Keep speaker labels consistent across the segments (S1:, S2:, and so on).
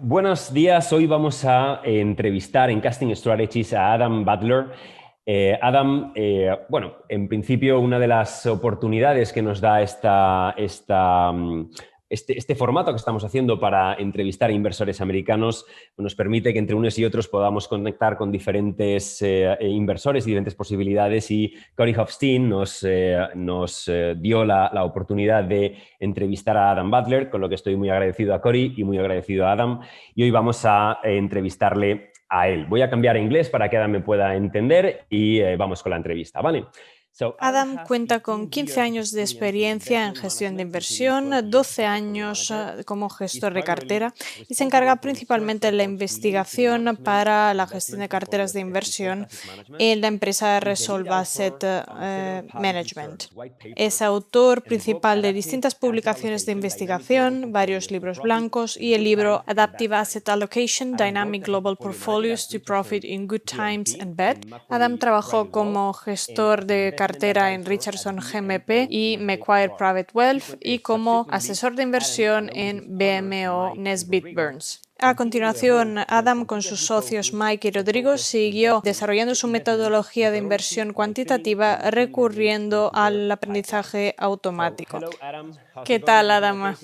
S1: Buenos días. Hoy vamos a entrevistar en Casting Strategies a Adam Butler. Adam, bueno, en principio una de las oportunidades que nos da este formato que estamos haciendo para entrevistar a inversores americanos nos permite que entre unos y otros podamos conectar con diferentes inversores y diferentes posibilidades, y Cory Hofstein nos dio la oportunidad de entrevistar a Adam Butler, con lo que estoy muy agradecido a Cory y muy agradecido a Adam, y hoy vamos a entrevistarle a él. Voy a cambiar a inglés para que Adam me pueda entender y vamos con la entrevista, ¿vale?
S2: Adam cuenta con 15 años de experiencia en gestión de inversión, 12 años como gestor de cartera y se encarga principalmente de la investigación para la gestión de carteras de inversión en la empresa Resolve Asset Management. Es autor principal de distintas publicaciones de investigación, varios libros blancos y el libro Adaptive Asset Allocation: Dynamic Global Portfolios to Profit in Good Times and Bad. Adam trabajó como gestor de cartera en Richardson GMP y Macquarie Private Wealth y como asesor de inversión en BMO Nesbitt Burns. A continuación, Adam, con sus socios Mike y Rodrigo, siguió desarrollando su metodología de inversión cuantitativa recurriendo al aprendizaje automático. ¿Qué tal, Adam?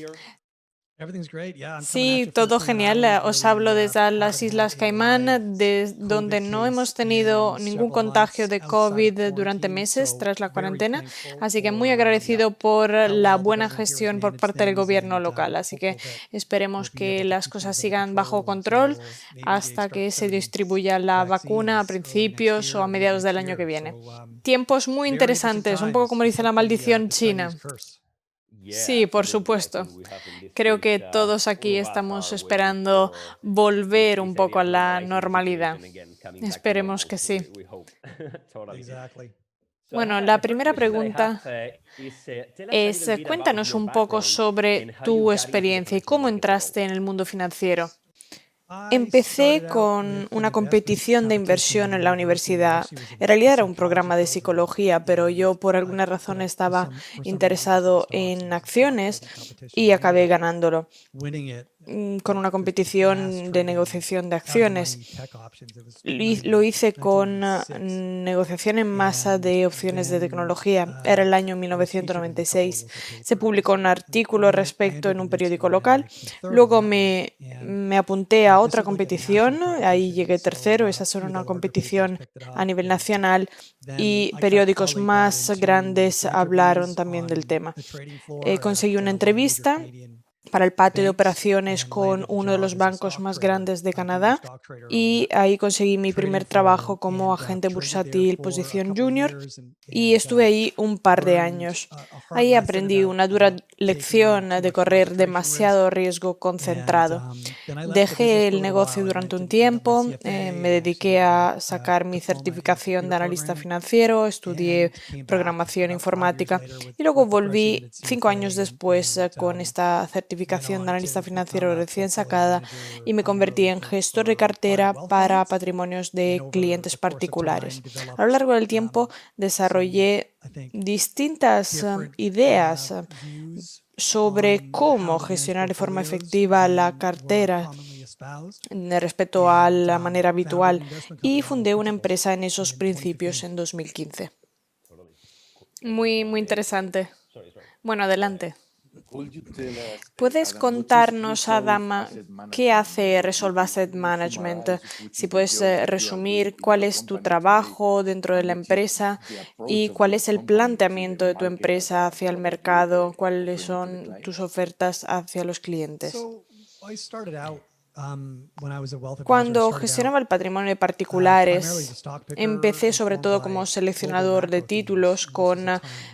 S2: Sí, todo genial. Os hablo desde las Islas Caimán, donde no hemos tenido ningún contagio de COVID durante meses tras la cuarentena, así que muy agradecido por la buena gestión por parte del gobierno local. Así que esperemos que las cosas sigan bajo control hasta que se distribuya la vacuna a principios o a mediados del año que viene. Tiempos muy interesantes, un poco como dice la maldición china. Sí, por supuesto. Creo que todos aquí estamos esperando volver un poco a la normalidad. Esperemos que sí. Bueno, la primera pregunta es, cuéntanos un poco sobre tu experiencia y cómo entraste en el mundo financiero. Empecé con una competición de inversión en la universidad. En realidad era un programa de psicología, pero yo por alguna razón estaba interesado en acciones y acabé ganándolo con una competición de negociación de acciones. Lo hice con negociación en masa de opciones de tecnología. Era el año 1996. Se publicó un artículo al respecto en un periódico local. Luego me apunté a otra competición. Ahí llegué tercero. Esa era una competición a nivel nacional y periódicos más grandes hablaron también del tema. Conseguí una entrevista para el patio de operaciones con uno de los bancos más grandes de Canadá y ahí conseguí mi primer trabajo como agente bursátil posición junior y estuve ahí un par de años. Ahí aprendí una dura lección de correr demasiado riesgo concentrado. Dejé el negocio durante un tiempo, me dediqué a sacar mi certificación de analista financiero, estudié programación informática y luego volví 5 años después con esta certificación de analista financiero recién sacada y me convertí en gestor de cartera para patrimonios de clientes particulares. A lo largo del tiempo desarrollé distintas ideas sobre cómo gestionar de forma efectiva la cartera respecto a la manera habitual y fundé una empresa en esos principios en 2015. Muy interesante. Bueno, adelante. ¿Puedes contarnos, Adam, qué hace Resolve Asset Management? Si puedes resumir cuál es tu trabajo dentro de la empresa y cuál es el planteamiento de tu empresa hacia el mercado, cuáles son tus ofertas hacia los clientes. Cuando gestionaba el patrimonio de particulares, empecé sobre todo como seleccionador de títulos con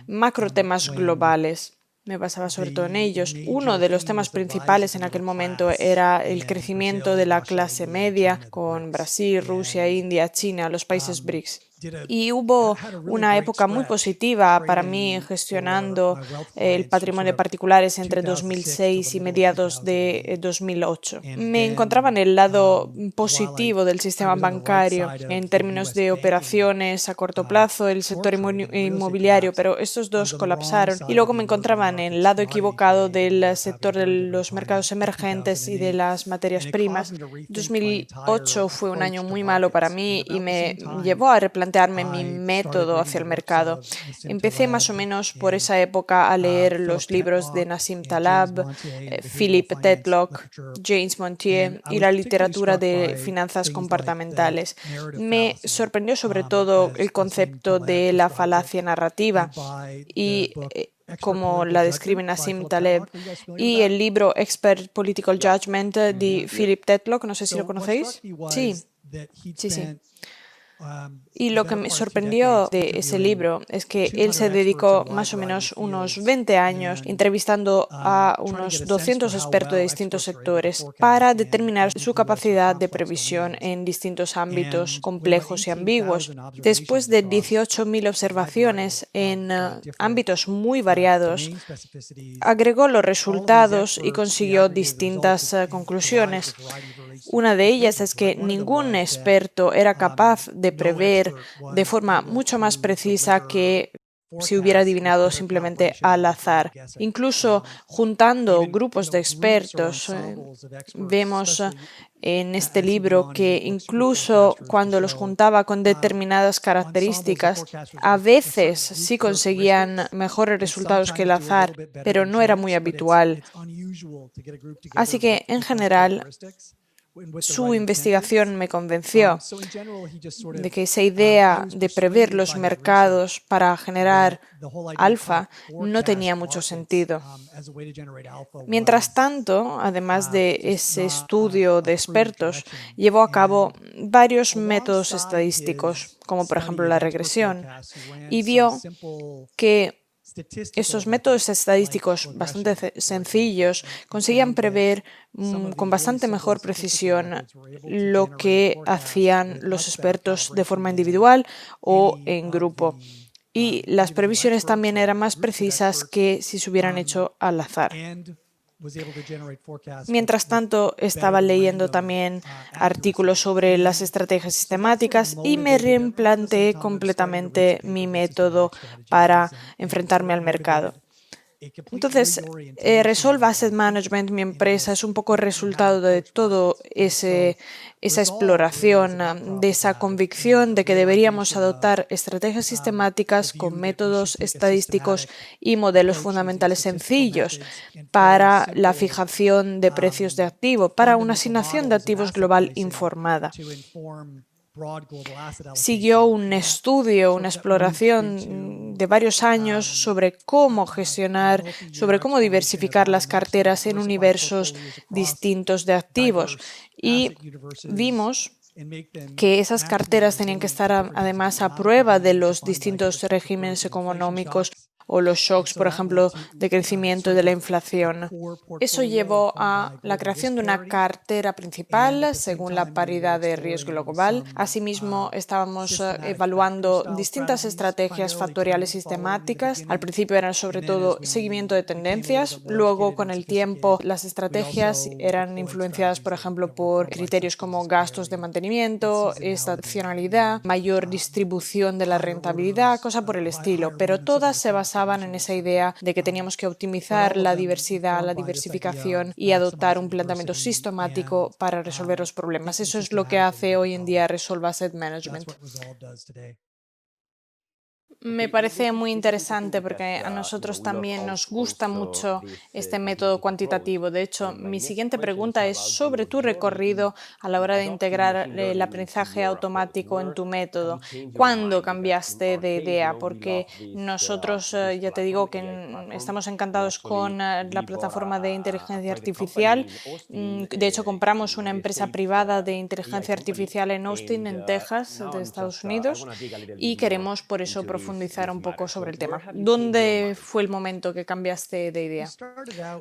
S2: macro temas globales. Me basaba sobre todo en ellos. Uno de los temas principales en aquel momento era el crecimiento de la clase media con Brasil, Rusia, India, China, los países BRICS. Y hubo una época muy positiva para mí gestionando el patrimonio de particulares entre 2006 y mediados de 2008. Me encontraba en el lado positivo del sistema bancario en términos de operaciones a corto plazo, el sector inmobiliario, pero estos dos colapsaron. Y luego me encontraba en el lado equivocado del sector de los mercados emergentes y de las materias primas. 2008 fue un año muy malo para mí y me llevó a replantearme mi método hacia el mercado. Empecé más o menos por esa época a leer los libros de Nassim Taleb, Philip Tetlock, James Montier y la literatura de finanzas comportamentales. Me sorprendió sobre todo el concepto de la falacia narrativa y como la describe Nassim Taleb, y el libro Expert Political Judgment de Philip Tetlock, no sé si lo conocéis. Sí, sí, sí. Y lo que me sorprendió de ese libro es que él se dedicó más o menos unos 20 años entrevistando a unos 200 expertos de distintos sectores para determinar su capacidad de previsión en distintos ámbitos complejos y ambiguos. Después de 18.000 observaciones en ámbitos muy variados, agregó los resultados y consiguió distintas conclusiones. Una de ellas es que ningún experto era capaz de prever de forma mucho más precisa que si hubiera adivinado simplemente al azar. Incluso juntando grupos de expertos, vemos en este libro que incluso cuando los juntaba con determinadas características, a veces sí conseguían mejores resultados que el azar, pero no era muy habitual. Así que, en general, su investigación me convenció de que esa idea de prever los mercados para generar alfa no tenía mucho sentido. Mientras tanto, además de ese estudio de expertos, llevó a cabo varios métodos estadísticos, como por ejemplo la regresión, y vio que estos métodos estadísticos bastante sencillos conseguían prever con bastante mejor precisión lo que hacían los expertos de forma individual o en grupo. Y las previsiones también eran más precisas que si se hubieran hecho al azar. Mientras tanto, estaba leyendo también artículos sobre las estrategias sistemáticas y me replanteé completamente mi método para enfrentarme al mercado. Entonces, Resolve Asset Management, mi empresa, es un poco el resultado de todo esa exploración, de esa convicción de que deberíamos adoptar estrategias sistemáticas con métodos estadísticos y modelos fundamentales sencillos para la fijación de precios de activo, para una asignación de activos global informada. Siguió un estudio, una exploración de varios años sobre cómo gestionar, sobre cómo diversificar las carteras en universos distintos de activos. Y vimos que esas carteras tenían que estar además a prueba de los distintos regímenes económicos o los shocks, por ejemplo, de crecimiento de la inflación. Eso llevó a la creación de una cartera principal según la paridad de riesgo global. Asimismo, estábamos evaluando distintas estrategias factoriales sistemáticas. Al principio eran sobre todo seguimiento de tendencias. Luego, con el tiempo, las estrategias eran influenciadas, por ejemplo, por criterios como gastos de mantenimiento, estacionalidad, mayor distribución de la rentabilidad, cosa por el estilo. Pero todas se basaban en esa idea de que teníamos que optimizar la diversidad, la diversificación y adoptar un planteamiento sistemático para resolver los problemas. Eso es lo que hace hoy en día Resolve Asset Management. Me parece muy interesante porque a nosotros también nos gusta mucho este método cuantitativo. De hecho, mi siguiente pregunta es sobre tu recorrido a la hora de integrar el aprendizaje automático en tu método. ¿Cuándo cambiaste de idea? Porque nosotros, ya te digo que estamos encantados con la plataforma de inteligencia artificial. De hecho, compramos una empresa privada de inteligencia artificial en Austin, en Texas, de Estados Unidos, y queremos por eso profundizar profundizar un poco sobre el tema. ¿Dónde fue el momento que cambiaste de idea?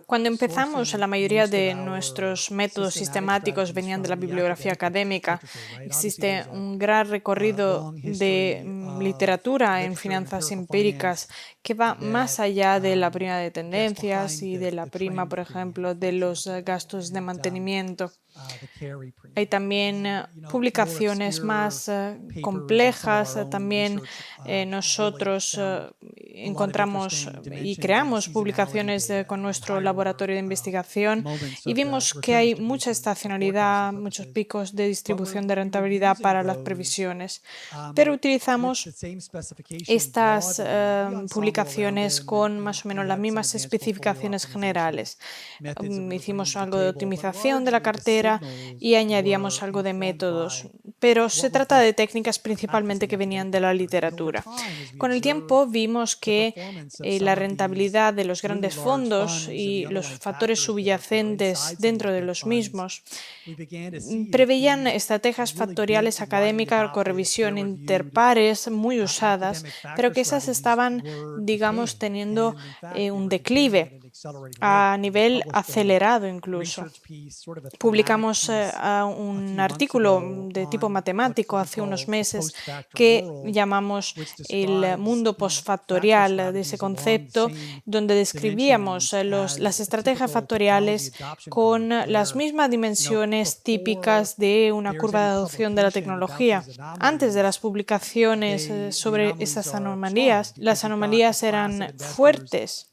S2: Cuando empezamos, la mayoría de nuestros métodos sistemáticos venían de la bibliografía académica. Existe un gran recorrido de literatura en finanzas empíricas que va más allá de la prima de tendencias y de la prima, por ejemplo, de los gastos de mantenimiento. Hay también publicaciones más complejas. También nosotros encontramos y creamos publicaciones con nuestro laboratorio de investigación y vimos que hay mucha estacionalidad, muchos picos de distribución de rentabilidad para las previsiones. Pero utilizamos estas publicaciones con más o menos las mismas especificaciones generales. Hicimos algo de optimización de la cartera y añadíamos algo de métodos, pero se trata de técnicas principalmente que venían de la literatura. Con el tiempo vimos que la rentabilidad de los grandes fondos y los factores subyacentes dentro de los mismos preveían estrategias factoriales académicas con revisión interpares muy usadas, pero que esas estaban, digamos, teniendo un declive a nivel acelerado incluso. Publicamos un artículo de tipo matemático hace unos meses que llamamos el mundo postfactorial de ese concepto, donde describíamos las estrategias factoriales con las mismas dimensiones típicas de una curva de adopción de la tecnología. Antes de las publicaciones sobre esas anomalías, las anomalías eran fuertes,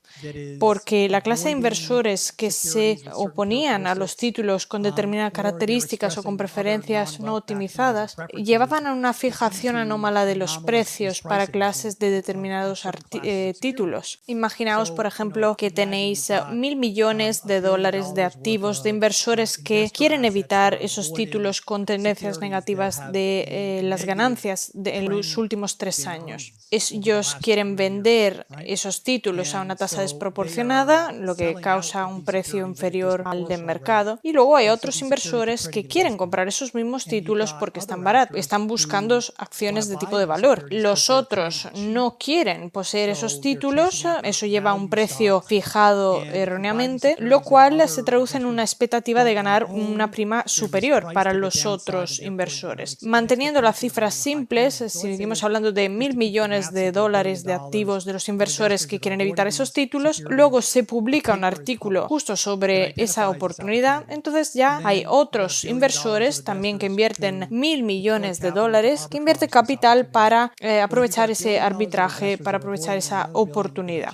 S2: porque la clase de inversores que se oponían a los títulos con determinadas características o con preferencias no optimizadas llevaban a una fijación anómala de los precios para clases de determinados títulos. Imaginaos, por ejemplo, que tenéis 1.000 millones de dólares de activos de inversores que quieren evitar esos títulos con tendencias negativas de las ganancias en los últimos 3 años. Ellos quieren vender esos títulos a una tasa desproporcionada, lo que causa un precio inferior al del mercado. Y luego hay otros inversores que quieren comprar esos mismos títulos porque están baratos, están buscando acciones de tipo de valor. Los otros no quieren poseer esos títulos, eso lleva a un precio fijado erróneamente, lo cual se traduce en una expectativa de ganar una prima superior para los otros inversores. Manteniendo las cifras simples, si seguimos hablando de 1.000 millones de dólares de activos de los inversores que quieren evitar esos títulos, luego se publica un artículo justo sobre esa oportunidad, entonces ya hay otros inversores también que invierten 1.000 millones de dólares, que invierten capital para aprovechar ese arbitraje, para aprovechar esa oportunidad.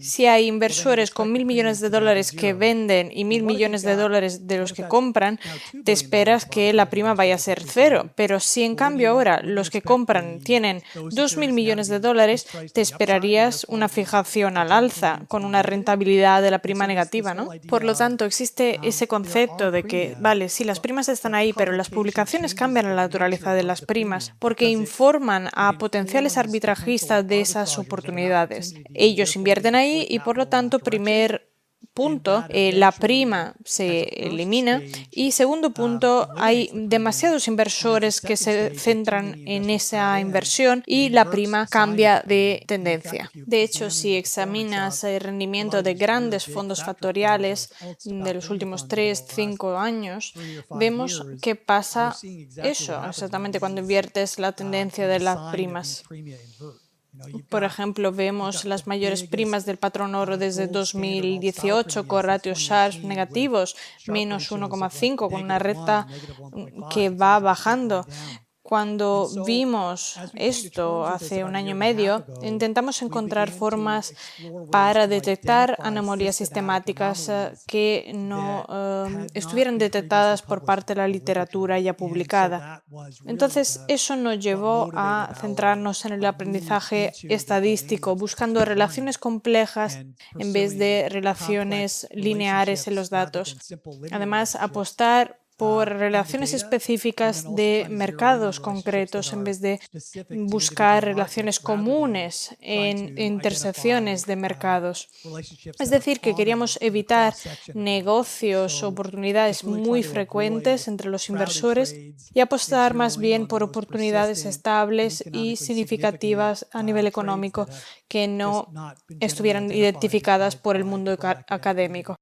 S2: Si hay inversores con 1.000 millones de dólares que venden y 1.000 millones de dólares de los que compran, te esperas que la prima vaya a ser 0. Pero si en cambio ahora los que compran tienen 2.000 millones de dólares, te esperarías una fijación al alza con una rentabilidad de la prima negativa, ¿no? Por lo tanto, existe ese concepto de que, vale, sí, las primas están ahí, pero las publicaciones cambian la naturaleza de las primas porque informan a potenciales arbitrajistas de esas oportunidades. Ellos invierten ahí y por lo tanto, primer punto, la prima se elimina y segundo punto, hay demasiados inversores que se centran en esa inversión y la prima cambia de tendencia. De hecho, si examinas el rendimiento de grandes fondos factoriales de los últimos 3-5 años, vemos que pasa eso, exactamente cuando inviertes la tendencia de las primas. Por ejemplo, vemos las mayores primas del patrón oro desde 2018 con ratios Sharpe negativos, menos 1,5, con una recta que va bajando. Cuando vimos esto hace 1 año y medio, intentamos encontrar formas para detectar anomalías sistemáticas que no estuvieran detectadas por parte de la literatura ya publicada. Entonces, eso nos llevó a centrarnos en el aprendizaje estadístico, buscando relaciones complejas en vez de relaciones lineares en los datos. Además, apostar por relaciones específicas de mercados concretos en vez de buscar relaciones comunes en intersecciones de mercados. Es decir, que queríamos evitar negocios, oportunidades muy frecuentes entre los inversores y apostar más bien por oportunidades estables y significativas a nivel económico que no estuvieran identificadas por el mundo académico.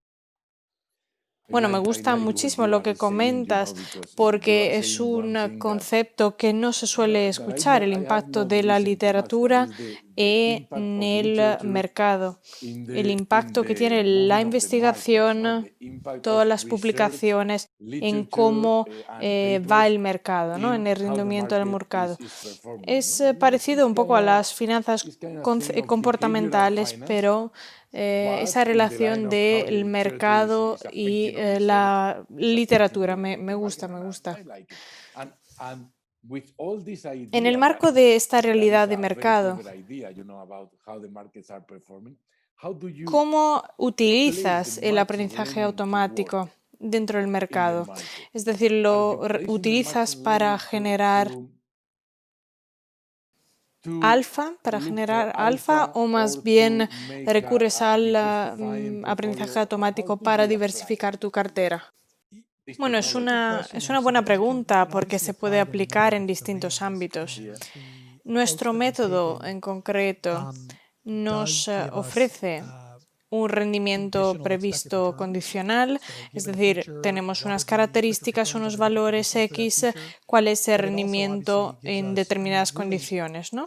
S2: Bueno, me gusta muchísimo lo que comentas porque es un concepto que no se suele escuchar, el impacto de la literatura en el mercado, el impacto que tiene la investigación, todas las publicaciones en cómo va el mercado, ¿no? En el rendimiento del mercado. Es parecido un poco a las finanzas comportamentales, pero esa relación del mercado y la literatura me gusta, me gusta. En el marco de esta realidad de mercado, ¿cómo utilizas el aprendizaje automático dentro del mercado? Es decir, ¿lo utilizas para generar alfa o más bien recurres al aprendizaje automático para diversificar tu cartera? Bueno, es una buena pregunta porque se puede aplicar en distintos ámbitos. Nuestro método en concreto nos ofrece un rendimiento previsto condicional, es decir, tenemos unas características, unos valores X, cuál es el rendimiento en determinadas condiciones, ¿no?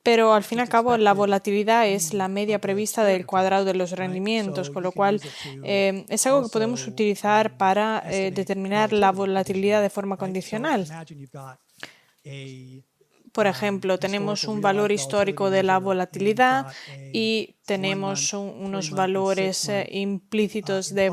S2: Pero al fin y al cabo la volatilidad es la media prevista del cuadrado de los rendimientos, con lo cual es algo que podemos utilizar para determinar la volatilidad de forma condicional. Por ejemplo, tenemos un valor histórico de la volatilidad y tenemos unos valores implícitos de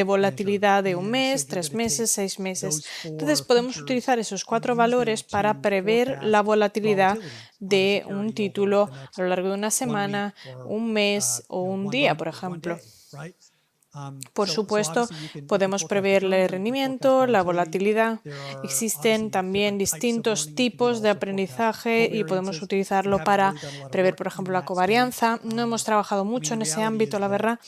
S2: volatilidad de un mes, 3 meses, 6 meses. Entonces, podemos utilizar esos 4 valores para prever la volatilidad de un título a lo largo de una semana, un mes o un día, por ejemplo. Por supuesto, podemos prever el rendimiento, la volatilidad. Existen también distintos tipos de aprendizaje y podemos utilizarlo para prever, por ejemplo, la covarianza. No hemos trabajado mucho en ese ámbito, la verdad,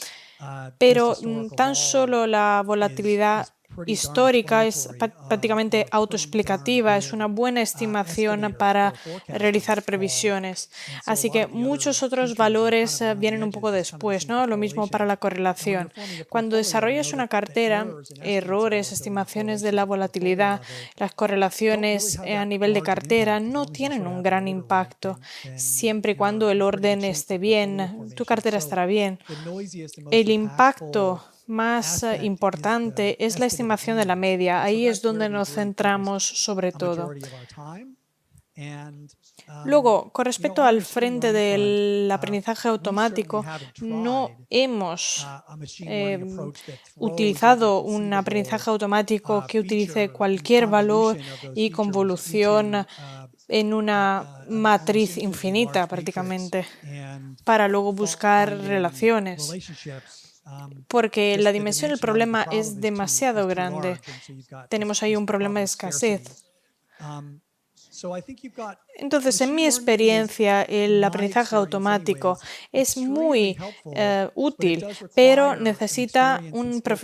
S2: pero tan solo la volatilidad histórica es prácticamente autoexplicativa, es una buena estimación para realizar previsiones. Así que muchos otros valores vienen un poco después, ¿no? Lo mismo para la correlación. Cuando desarrollas una cartera, errores, estimaciones de la volatilidad, las correlaciones a nivel de cartera no tienen un gran impacto. Siempre y cuando el orden esté bien, tu cartera estará bien. El impacto más importante es la estimación de la media. Ahí es donde nos centramos sobre todo. Luego, con respecto al frente del aprendizaje automático, no hemos utilizado un aprendizaje automático que utilice cualquier valor y convolución en una matriz infinita prácticamente para luego buscar relaciones. Porque la dimensión del problema es demasiado grande. Tenemos ahí un problema de escasez. Entonces, en mi experiencia, el aprendizaje automático es muy útil, pero necesita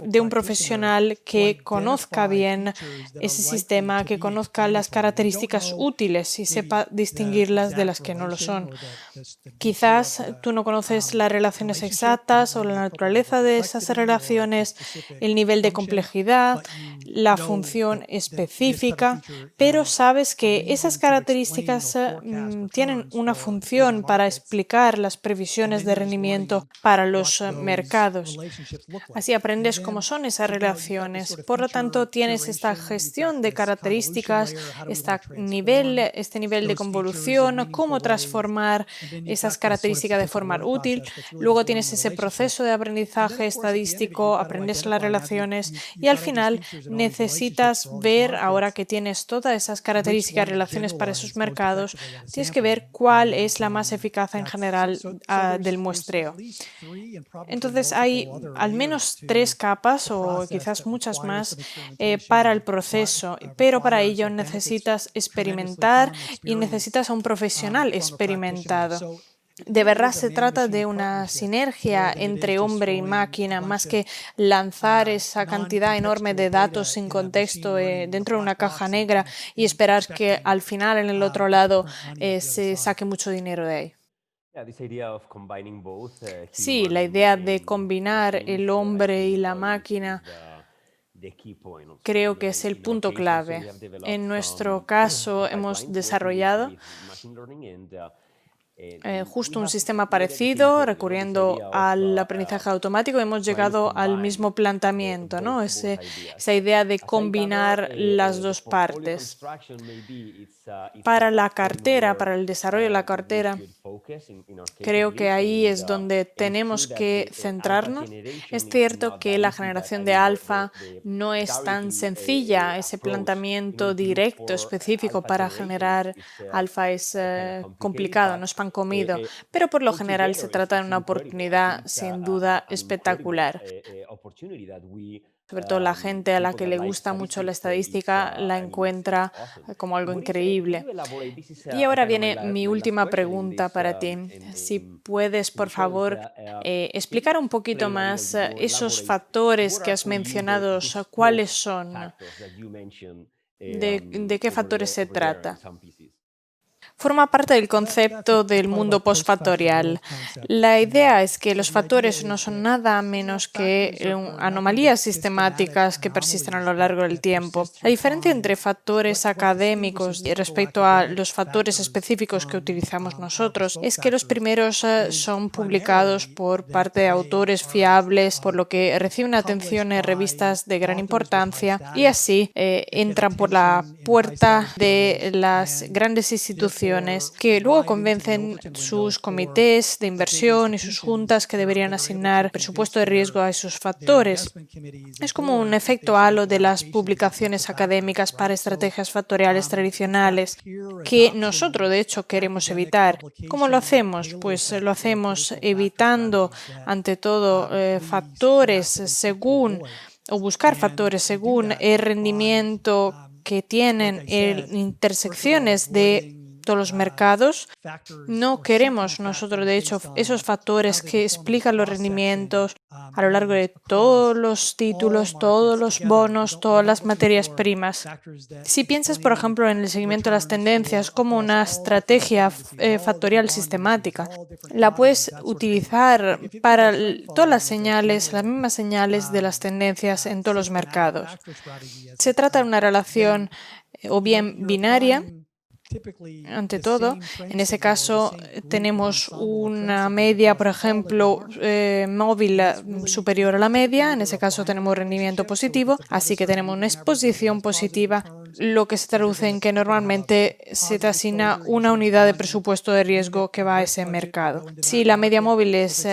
S2: de un profesional que conozca bien ese sistema, que conozca las características útiles y sepa distinguirlas de las que no lo son. Quizás tú no conoces las relaciones exactas o la naturaleza de esas relaciones, el nivel de complejidad, la función específica, pero sabes que esas características tienen una función para explicar las previsiones de rendimiento para los mercados. Así aprendes cómo son esas relaciones. Por lo tanto, tienes esta gestión de características, este nivel de convolución, cómo transformar esas características de forma útil. Luego tienes ese proceso de aprendizaje estadístico, aprendes las relaciones y al final necesitas ver, ahora que tienes todas esas características relacionadas, recomendaciones para esos mercados, tienes que ver cuál es la más eficaz en general del muestreo. Entonces hay al menos 3 capas o quizás muchas más para el proceso, pero para ello necesitas experimentar y necesitas a un profesional experimentado. De verdad se trata de una sinergia entre hombre y máquina, más que lanzar esa cantidad enorme de datos sin contexto dentro de una caja negra y esperar que al final en el otro lado se saque mucho dinero de ahí. Sí, la idea de combinar el hombre y la máquina creo que es el punto clave. En nuestro caso hemos desarrollado justo un sistema parecido, recurriendo al aprendizaje automático, hemos llegado al mismo planteamiento, ¿no? Esa idea de combinar las dos partes. Para la cartera, para el desarrollo de la cartera, creo que ahí es donde tenemos que centrarnos. Es cierto que la generación de alfa no es tan sencilla, ese planteamiento directo, específico para generar alfa es complicado, no es pan comido, pero por lo general se trata de una oportunidad sin duda espectacular. Sobre todo la gente a la que le gusta mucho la estadística la encuentra como algo increíble. Y ahora viene mi última pregunta para ti. Si puedes, por favor, explicar un poquito más esos factores que has mencionado, ¿cuáles son? ¿De qué factores se trata? Forma parte del concepto del mundo postfactorial. La idea es que los factores no son nada menos que anomalías sistemáticas que persisten a lo largo del tiempo. La diferencia entre factores académicos respecto a los factores específicos que utilizamos nosotros es que los primeros son publicados por parte de autores fiables, por lo que reciben atención en revistas de gran importancia y así entran por la puerta de las grandes instituciones que luego convencen sus comités de inversión y sus juntas que deberían asignar presupuesto de riesgo a esos factores. Es como un efecto halo de las publicaciones académicas para estrategias factoriales tradicionales que nosotros, de hecho, queremos evitar. ¿Cómo lo hacemos? Pues lo hacemos evitando, ante todo, factores según o buscar factores según el rendimiento que tienen intersecciones de todos los mercados. No queremos nosotros, de hecho, esos factores que explican los rendimientos a lo largo de todos los títulos, todos los bonos, todas las materias primas. Si piensas, por ejemplo, en el seguimiento de las tendencias como una estrategia factorial sistemática, la puedes utilizar para todas las señales, las mismas señales de las tendencias en todos los mercados. Se trata de una relación o bien binaria. Ante todo, en ese caso tenemos una media, por ejemplo, móvil superior a la media, en ese caso tenemos rendimiento positivo, así que tenemos una exposición positiva, lo que se traduce en que normalmente se te asigna una unidad de presupuesto de riesgo que va a ese mercado. Si la media móvil es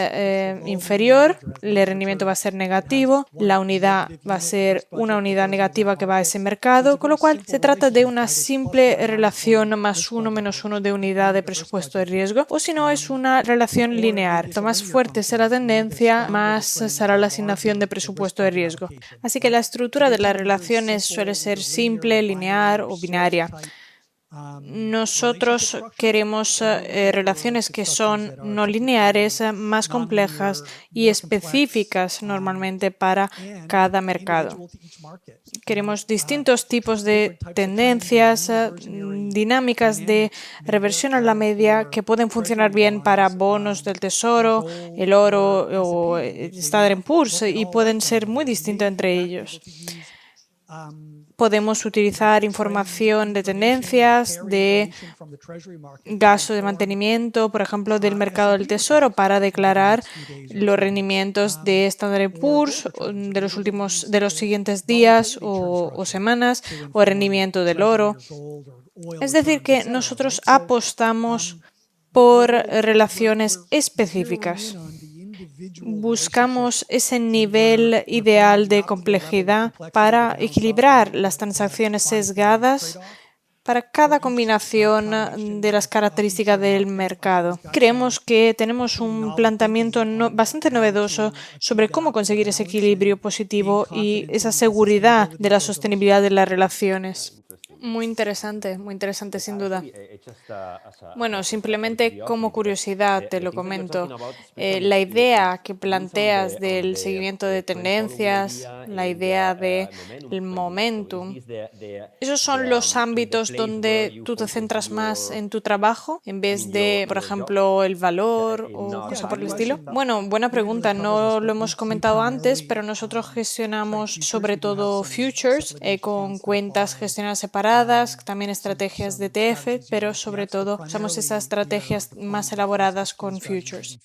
S2: inferior, el rendimiento va a ser negativo, la unidad va a ser una unidad negativa que va a ese mercado, con lo cual se trata de una simple relación más 1 menos 1 de unidad de presupuesto de riesgo, o si no es una relación lineal. Cuanto más fuerte sea la tendencia, más será la asignación de presupuesto de riesgo. Así que la estructura de las relaciones suele ser simple, lineal o binaria. Nosotros queremos relaciones que son no lineares, más complejas y específicas normalmente para cada mercado. Queremos distintos tipos de tendencias, dinámicas de reversión a la media que pueden funcionar bien para bonos del tesoro, el oro o Standard & Poor's y pueden ser muy distintos entre ellos. Podemos utilizar información de tendencias, de gasto de mantenimiento, por ejemplo, del mercado del tesoro para declarar los rendimientos de Standard & Poor's de los siguientes días o semanas o el rendimiento del oro. Es decir, que nosotros apostamos por relaciones específicas. Buscamos ese nivel ideal de complejidad para equilibrar las transacciones sesgadas para cada combinación de las características del mercado. Creemos que tenemos un planteamiento bastante novedoso sobre cómo conseguir ese equilibrio positivo y esa seguridad de la sostenibilidad de las relaciones. Muy interesante sin duda. Bueno, simplemente como curiosidad te lo comento. La idea que planteas del seguimiento de tendencias, la idea del momentum, ¿esos son los ámbitos donde tú te centras más en tu trabajo en vez de, por ejemplo, el valor o cosa por el estilo? Bueno, buena pregunta. No lo hemos comentado antes, pero nosotros gestionamos sobre todo futures con cuentas gestionadas separadas, también estrategias de ETF, pero sobre todo usamos esas estrategias más elaboradas con futures.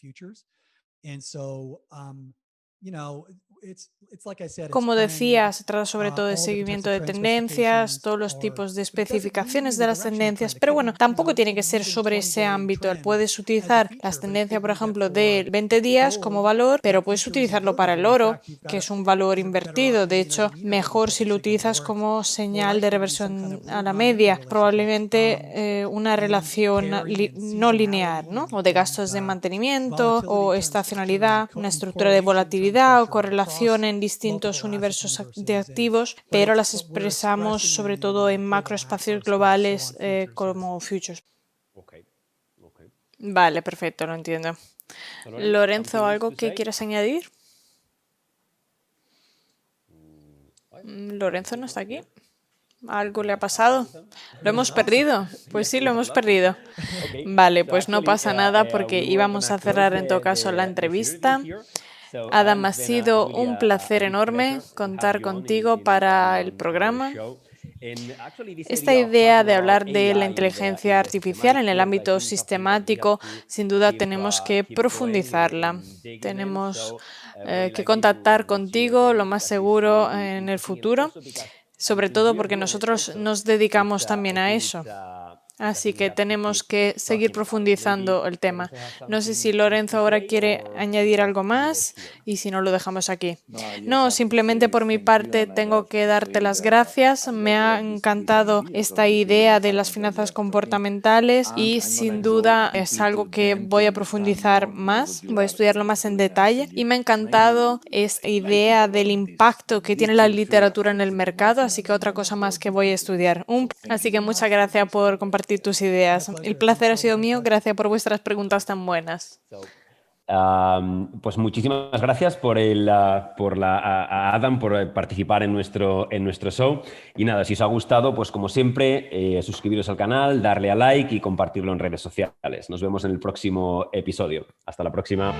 S2: Como decía, se trata sobre todo de seguimiento de tendencias, todos los tipos de especificaciones de las tendencias, pero bueno, tampoco tiene que ser sobre ese ámbito. Puedes utilizar las tendencias, por ejemplo, de 20 días como valor, pero puedes utilizarlo para el oro, que es un valor invertido. De hecho, mejor si lo utilizas como señal de reversión a la media, probablemente una relación no lineal, ¿no? O de gastos de mantenimiento o estacionalidad, una estructura de volatilidad o correlación en distintos universos de activos, pero las expresamos sobre todo en macroespacios globales como futures. Vale, perfecto, lo entiendo. Lorenzo, ¿algo que quieras añadir? Lorenzo no está aquí. ¿Algo le ha pasado? ¿Lo hemos perdido? Pues sí, lo hemos perdido. Vale, pues no pasa nada porque íbamos a cerrar en todo caso la entrevista. Adam, ha sido un placer enorme contar contigo para el programa. Esta idea de hablar de la inteligencia artificial en el ámbito sistemático, sin duda tenemos que profundizarla. Tenemos que contactar contigo lo más seguro en el futuro, sobre todo porque nosotros nos dedicamos también a eso. Así que tenemos que seguir profundizando el tema. No sé si Lorenzo ahora quiere añadir algo más y si no, lo dejamos aquí. No, simplemente por mi parte tengo que darte las gracias. Me ha encantado esta idea de las finanzas comportamentales y sin duda es algo que voy a profundizar más, voy a estudiarlo más en detalle y me ha encantado esta idea del impacto que tiene la literatura en el mercado, así que otra cosa más que voy a estudiar. Así que muchas gracias por compartir tus ideas. El placer ha sido mío. Gracias por vuestras preguntas tan buenas.
S1: Pues muchísimas gracias a Adam por participar en nuestro show. Y nada, si os ha gustado, pues como siempre, suscribiros al canal, darle a like y compartirlo en redes sociales. Nos vemos en el próximo episodio. Hasta la próxima.